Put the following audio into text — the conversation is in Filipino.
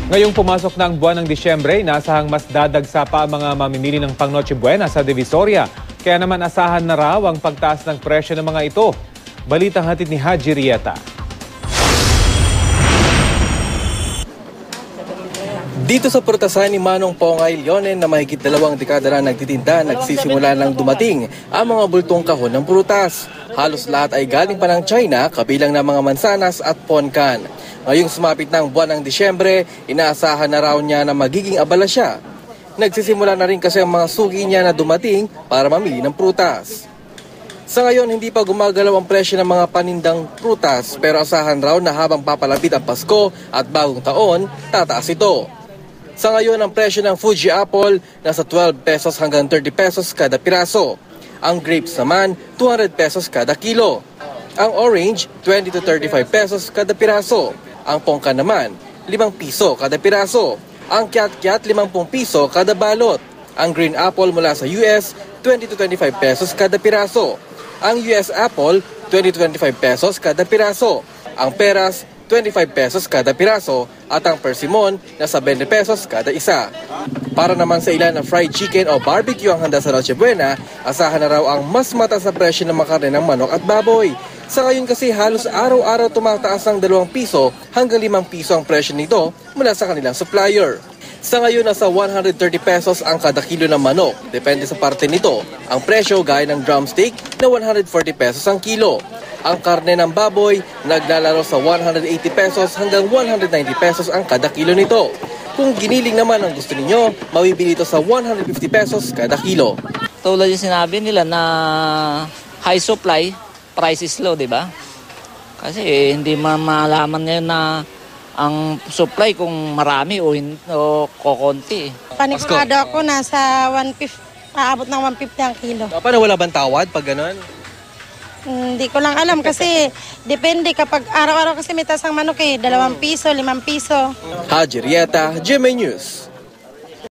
Ngayong pumasok na ang buwan ng Disyembre, inaasahang mas dadagsa pa ang mga mamimili ng pang Noche Buena sa Divisoria. Kaya naman asahan na raw ang pagtaas ng presyo ng mga ito. Balitang hatid ni Haji Rieta. Dito sa purtasan ni Manong Pongay Leonen na mahigit 2 dekada na nagtitinda, nagsisimula ng dumating ang mga bultong kahon ng prutas. Halos lahat ay galing pa ng China, kabilang ng mga mansanas at ponkan. Ngayong sumapit ng buwan ng Disyembre, inaasahan na raw niya na magiging abala siya. Nagsisimula na rin kasi ang mga suki niya na dumating para mamili ng prutas. Sa ngayon, hindi pa gumagalaw ang presyo ng mga panindang prutas, pero asahan raw na habang papalapit ang Pasko at bagong taon, tataas ito. Sa ngayon, ang presyo ng Fuji Apple nasa 12 pesos hanggang 30 pesos kada piraso. Ang grapes naman, 200 pesos kada kilo. Ang orange, 20 to 35 pesos kada piraso. Ang pongka naman, 5 piso kada piraso. Ang kiat-kiat, 50 piso kada balot. Ang green apple mula sa US, 20 to 25 pesos kada piraso. Ang US apple, 20 to 25 pesos kada piraso. Ang peras, 25 pesos kada piraso at ang persimmon nasa 20 pesos kada isa. Para naman sa ilan na fried chicken o barbecue ang handa sa Noche Buena, asahan na raw ang mas mataas na presyo ng mga karne ng manok at baboy. Sa ngayon kasi halos araw-araw tumataas ng 2 piso hanggang 5 piso ang presyo nito mula sa kanilang supplier. Sa ngayon nasa 130 pesos ang kada kilo ng manok. Depende sa parte nito. Ang presyo gaya ng drumstick na 140 pesos ang kilo. Ang karne ng baboy naglalaro sa 180 pesos hanggang 190 pesos ang kada kilo nito. Kung giniling naman ang gusto ninyo, mabibili ito sa 150 pesos kada kilo. Tulad yung sinabi nila na high supply, price is low, di ba? Kasi hindi malaman ngayon na ang supply kung marami o kokonti. Panigurado ako nasa 150, aabot ng 150 ang kilo. Paano wala bang tawad pag ganun? Hindi ko lang alam kasi depende kapag araw-araw kasi may tasang manok 2 piso, 5 piso. Haji Rieta, GMA News.